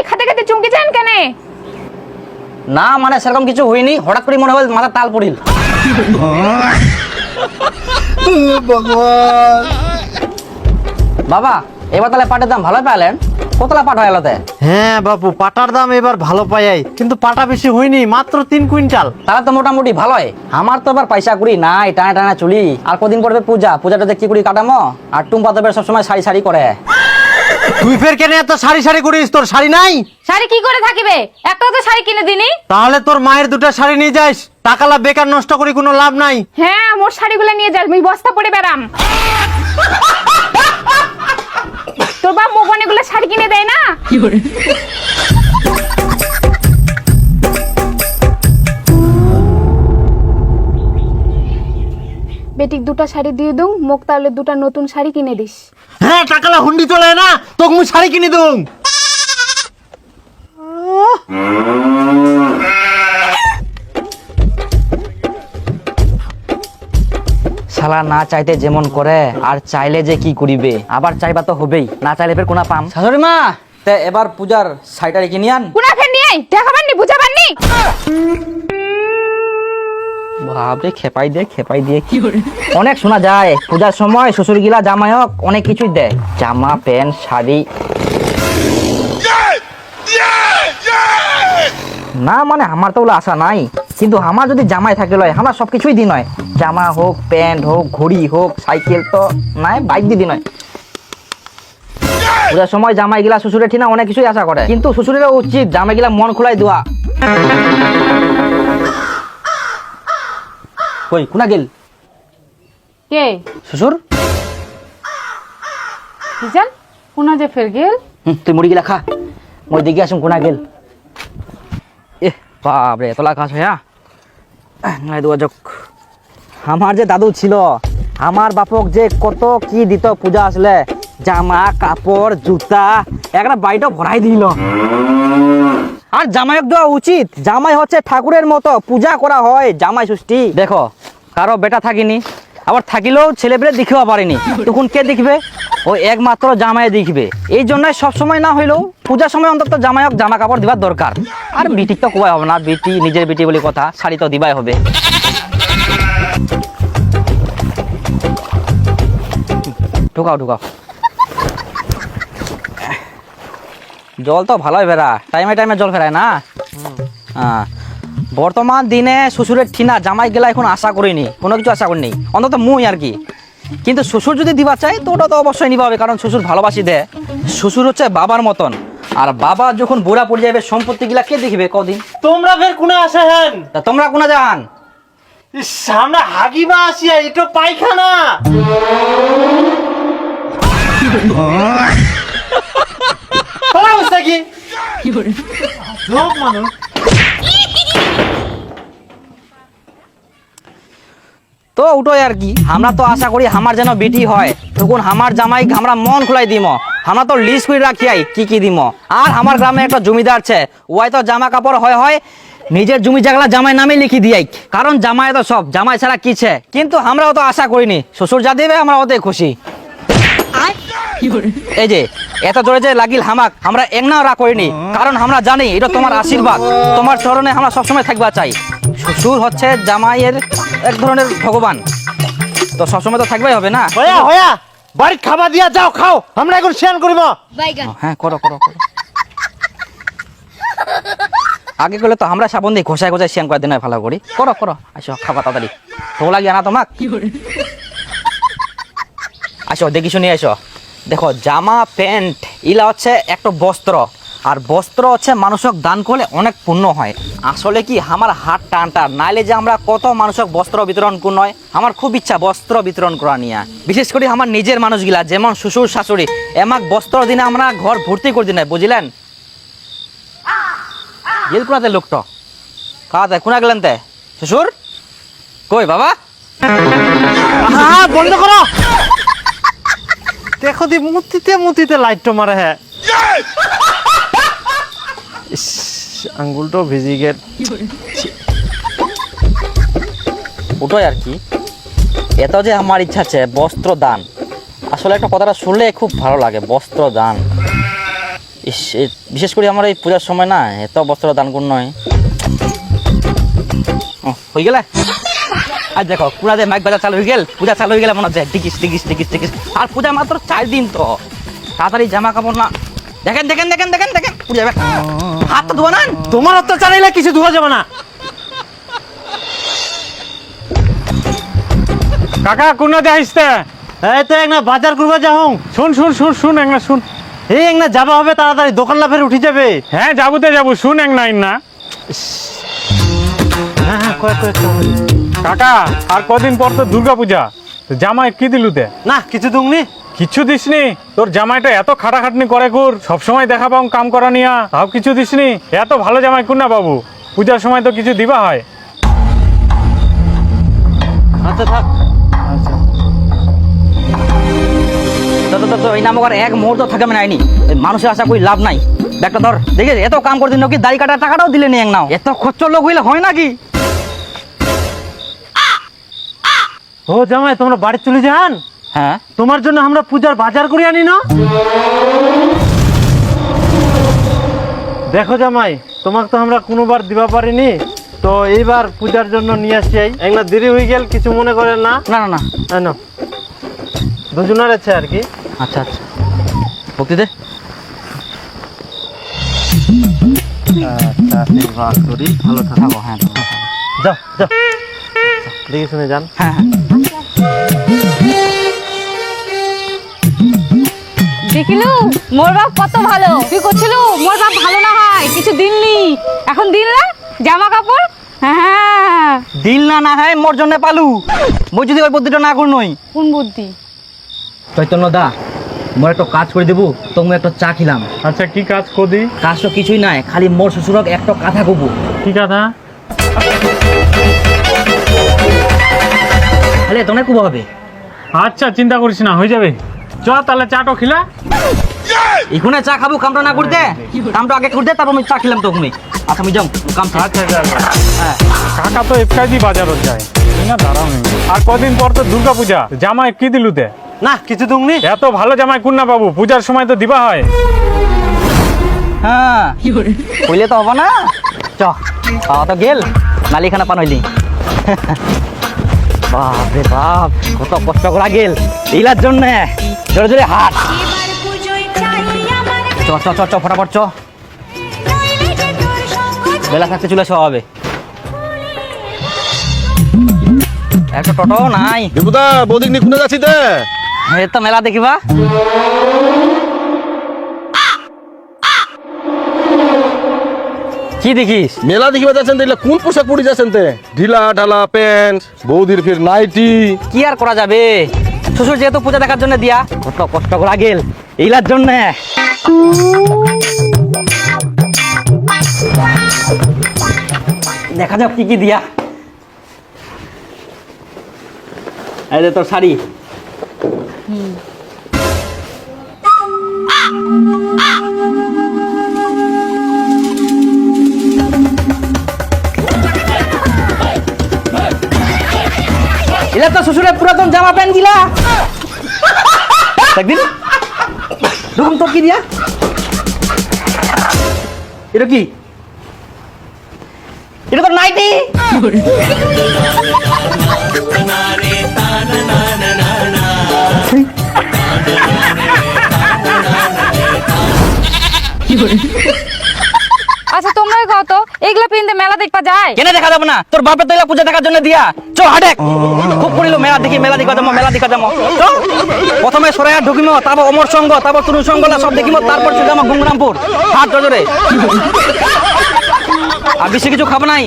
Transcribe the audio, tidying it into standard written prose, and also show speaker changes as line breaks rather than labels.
খাতে খাতে চমকেছেন কেন?
না মানে সেরকম কিছু হয়নি, হঠাৎ করে মনে হল মাথা তাল পড়িল।
ভগবান।
বাবা এবার তাহলে পাটের দাম ভালো পেলেন, কতলা পাট হয় এলাতে?
হ্যাঁ বাপু, পাটার দাম এবার ভালো পাই, কিন্তু পাটা বেশি হয়নি, মাত্র 3 কুইন্টাল।
তাহলে তো মোটামুটি ভালোই। আমার তো এবার পয়সা কুড়ি নাই, টানা টানা চুলি। আর কদিন পড়বে পূজা, পূজাটাতে কি কুড়ি কাটামো। আর টুম্পা তো সবসময় শাড়ি শাড়ি করে।
তুই ফের কেন এত শাড়ি শাড়ি করিস? তোর শাড়ি নাই?
শাড়ি কি করে থাকিবে, একটা তো শাড়ি কিনে দিনি।
তাহলে তোর মায়ের দুটো শাড়ি নিয়ে যাস, টাকালা বেকার নষ্ট করি কোনো লাভ নাই।
হ্যাঁ মোর শাড়িগুলো নিয়ে যাস, আমি বস্তা পরে বেরাম। তোর বাপ মোবাইল এগুলো শাড়ি কিনে দেয় না? বেটিক দুটো শাড়ি দিয়ে দুং, মোক তাহলে দুটো নতুন শাড়ি কিনে দিস।
হ্যাঁ টাকালা হুন্ডি চলে না, তোকে মুই শাড়ি কিনে দেব।
শালা না চাইতে যেমন করে, আর চাইলে যে কি করিবে। আবার চাইবা তো হবেই, না চাইলে ফের কোনা পাম। শাশুড়ি মা তে এবার পূজার শাড়িটা কিনে আন।
কোনা ফের নিয়ে আই, দেখাবার নি বুঝাবার নি।
বাপরে খেপাই দিয়ে কি অনেক শোনা যায় পূজার সময় শ্বশুর গিলা জামাই হোক অনেক কিছুই দেয়, জামা প্যান্ট শাড়ি। না মানে আমার তো ওগুলো আশা নাই, কিন্তু আমার যদি জামাই থাকে লয়, আমরা সবকিছুই দিন হয়। জামা হোক, প্যান্ট হোক, ঘড়ি হোক, সাইকেল তো নাই, বাইক দিয়ে দিন হয়। পূজার সময় জামাই গিলা শ্বশুরের ঠিনা অনেক কিছুই আশা করে, কিন্তু শ্বশুরেরও উচিত জামাই গিলা মন খোলাই দেওয়া। কই কোনা গেল
কে
শ্বশুর?
বুঝান কোনা যে ফের গেল।
তুই মুড়ি গিলা খা, মই দেখি আসুন কোনা গেল। এ বাপরে এতলা কাজ হ্যাঁ নাই দেওয়া যাক। আমার যে দাদু ছিল, আমার বাপক যে কত কি দিত পূজা আসলে, জামা কাপড় জুতা একটা বাড়িটা ভরাই দিল। আর জামাইক দেওয়া উচিত, জামাই হচ্ছে ঠাকুরের মতো, পূজা করা হয় জামাই ষষ্ঠী। দেখো কারো বেটা থাকিনি, আবার থাকিলেও ছেলেপেলে দেখিও পারেনি, তখন কে দেখবে? ও একমাত্র জামাই দেখবে। এই জন্যই সবসময় না হইলেও পূজার সময় অন্তত জামাইক জামা কাপড় দিবার দরকার। আর বিটিক তো কোয়াই হবে না, বিটি নিজের বিটি বলে কথা, শাড়ি তো দিবাই হবে। ঢুকাও ঢুকাও, জল তো ভালোই ফেরা, টাইমে টাইমে জল ফেরায় না। হ্যাঁ বর্তমান দিনে শ্বশুরের ঠিনা জামাই গেলা এখন আশা করিনি, কোনো কিছু আশা করিনি, অন্তত মুই আর কি। কিন্তু শ্বশুর যদি দিবা চাই তো ওটা তো অবশ্যই নিবা হবে, কারণ শ্বশুর ভালোবাসি দেয়। শ্বশুর হচ্ছে বাবার মতন, আর বাবা যখন বুড়া পড়ে যাবে সম্পত্তি গিলা কে দেখবে কদিন?
তোমরা ফের কোনা আসে হেন?
তা তোমরা কোনা যান?
সামনে হাগিবা আসিয়া, এটা পায়খানা। অবস্থা কি লোক মানুষ।
তো ওটাই আর কি, আমরা তো আশা করি আমার যেন বেটি হয়, তখন আমার জামাই আমরা মন খোলাই দিম। আমরা তো লিস্ট করে রাখিয়াই কি কি দিম। আর আমার গ্রামে একটা জমিদার আছে, ওই তো জামা কাপড় হয় নিজের জমি জায়গা জামাই নামে লিখি দিয়াই, কারণ জামাই তো সব, জামাই ছাড়া কিছে। কিন্তু আমরাও তো আশা করিনি, শ্বশুর যা দেবে আমরা ওতে খুশি। এই যে এত জোরে যে লাগিল হামাক, আমরা একনাও রা করিনি, কারণ আমরা জানি এটা তোমার আশীর্বাদ, তোমার চরণে আমরা সবসময় থাকবা চাই। শ্বশুর হচ্ছে জামাইয়ের এক ধরনের ভগবান, তো সবসময় তো থাকবাই হবে না।
হয়া হয়া বাড়ি খাবার দিয়া যাও, খাও, আমরা এখন শেয়ার করিব।
হ্যাঁ করো করো করো। আগে করলে তো আমরা সাবন দিয়ে ঘষায় ঘষায় শ্যান করে দিন ভালো করি। করো করো, আসো খাবা তাড়াতাড়ি, তো লাগিয়ে না তোমাক। আসো দেখি শুনি আসো। দেখো জামা প্যান্ট ইলা হচ্ছে একটা বস্ত্র, আর বস্ত্র হচ্ছে মানুষক দান করলে অনেক পুণ্য হয়। আসলে কি আমার হাত টানটা নাইলে যে আমরা কত মানুষক বস্ত্র বিতরণ কোন নয়, আমার খুব ইচ্ছা বস্ত্র বিতরণ করা নিয়ে। বিশেষ করে আমার নিজের মানুষগুলা যেমন শ্বশুর শাশুড়ি, এমাক বস্ত্র দিনে আমরা ঘর ভর্তি করে দিন, বুঝলেন? গেল কোনাতে লোকটা কাতে কোনা গেলেন তে শ্বশুর কই বাবা?
হ্যাঁ বন্ধ করো। দেখো দি মুতিতে মুতিতে লাইট মারে। হ্যাঁ আঙ্গুলটাও ভিজি গেল।
ওটাই আর কি, এত যে আমার ইচ্ছা আছে বস্ত্র দান। আসলে একটা কথাটা শুনলে খুব ভালো লাগে, বস্ত্র দান। বিশেষ করে আমার এই পূজার সময় না এত বস্ত্র দান করুন নয় হয়ে গেলে আর দেখো পুরাদের মাইক বাজার চালু হয়ে গেল, পূজা চালু হয়ে গেলে মনে হচ্ছে টিকিস টিকিস টিকিস টিকিস। আর পূজা মাত্র 4 দিন, তো তাড়াতাড়ি জামা কাপড় না দেখেন দেখেন দেখেন দেখেন দেখেন পূজা হাত তো ধোয়া না।
তোমার অত্যাচার এলে কিছু ধোয়া যাবে না।
কাকা কোন দেখাইছে?
এই তো একটা বাজার করবা যাও।
শুন শুন শুন শুন এক না শুন।
এই একটা যাবা হবে তাড়াতাড়ি, দোকান লাফের উঠে যাবে।
হ্যাঁ যাবতে যাবো, শুন এক না না।
হ্যাঁ হ্যাঁ কয়েক কয়েক
কাকা আর কদিন পর তো দুর্গা পূজা, তো জামাই কি দিলুতে?
না কিছু দুংনি।
কিছু দিসনি? তোর জামাইটা এত খাটাখাটনি করে কুর, সবসময় দেখা পাও কাম করা নিয়া, তাও কিছু দিসনি? এত ভালো জামাই কুন না বাবু, পূজার সময় তো কিছু দিবা হয়।
আচ্ছা থাক। আচ্ছা
তো এই নাম আর এক মুহূর্ত থাকে আমি নাইনি, মানুষের আশা করি লাভ নাই। ব্যাগটা ধর, দেখে এত কাম করে দিন কি দাড়ি কাটার টাকাটাও দিলে নি এক নাও, এত খরচর লোক হইলে হয় নাকি?
ও জামাই তোমরা বাড়ি চলে যান।
হ্যাঁ
তোমার জন্য আমরা পূজার বাজার করে আনি না। দেখো জামাই, তোমাকে তো আমরা কোনোবার দিবা পারিনি, তো এইবার পূজার জন্য নিয়ে আসি। একটা দেরি হয়ে গেল, কিছু মনে করেন না।
না না না
না দুজনের আছে আর কি।
আচ্ছা আচ্ছা ভক্তি দে।
আচ্ছা আশীর্বাদ করি, ভালো
থাকো। হ্যাঁ
যাও যাও, দেখে শুনে যান।
হ্যাঁ হ্যাঁ
দেখিলু মোর বাপ কত ভালো, তুই করছিল মোর বাপ ভালো না হয় কিছু দিননি, এখন দিন না জামা কাপড়। হ্যাঁ
দিল না না হয় মোর জন্য পালু, মই যদি ওই বুদ্ধিটা না কর নই।
কোন বুদ্ধি?
চৈতন্য দা মোর একটা কাজ করে দেবো, তো মই একটা চা খিলাম।
আচ্ছা কি কাজ কদি?
কাজ তো কিছুই নাই, খালি মোর শ্বশুরক একটা কথা কব।
কি কথা?
খালি এত না কব হবে।
আচ্ছা চিন্তা করিস না, হয়ে যাবে। চ তাহলে চাটো খিলা।
এখানে চা খাবো, কামটা না করতে, কামটা আগে করতে তারপর আমি চা খেলাম তো তুমি। আচ্ছা আমি যাও কাম।
আচ্ছা যা যা।
হ্যাঁ
কাকা তো এফকাজি বাজারত যায় না, দাঁড়াও নি। আর কদিন পর তো দুর্গা পূজা, জামাই কি দিলুতে?
না কিছু দুংনি।
এত ভালো জামাই কুন না বাবু, পূজার সময় তো দিবা হয়।
হ্যাঁ কইলে তো হবে না। চ পাওয়া তো গেল, নালিখানা পান হইলি। বাপ রে বাপ, কত কষ্ট করা গেল এইলার জন্য। জোরে জোরে হাট। চ চ চ চ ফটাফট চ, বেলা থাকতে চলে আসা হবে। একটা টোটো নাই।
দেবুদা বৌদিক নিয়ে কোনে যাচ্ছি তে?
এই তো মেলা দেখিবা। কি দেখিস?
মেলা দেখিবা যাচ্ছেন তো, কোন পোশাক পরে যাচ্ছেন তে? ঢিলা ঢালা প্যান্ট, বৌদির ফির নাইটি।
কি আর করা যাবে, শ্বশুর যেহেতু পূজা দেখার জন্য দিয়া, কত কষ্ট করা গেল এইলার জন্য। দেখা যাক কি কি দিয়া। এই যে তোর শাড়ি। এলা তো শ্বশুরের পুরাতন জামা প্যান্ট গিলা একদিন রকম তোর কি দিয়া। এটা কি? এটা তো নাইটি।
আচ্ছা তোমরাই কও তো এগুলা পিনতে মেলা দেখবা যায়?
কেন দেখা যাবে না, তোর বাপের তো এলা পূজা দেখার জন্য দিয়া। চো হাটে খুব পড়িল মেলা দেখি, মেলা দেখা যাবো, মেলা দেখা যাবো। তো প্রথমে সরাইয়া ঢুকিম, তারপর অমর সঙ্গ, তারপর তরুণ সঙ্গ সব দেখিম, তারপর চলে যাবো গঙ্গরামপুর হাট জোরে। আর বেশি কিছু খাবো নাই।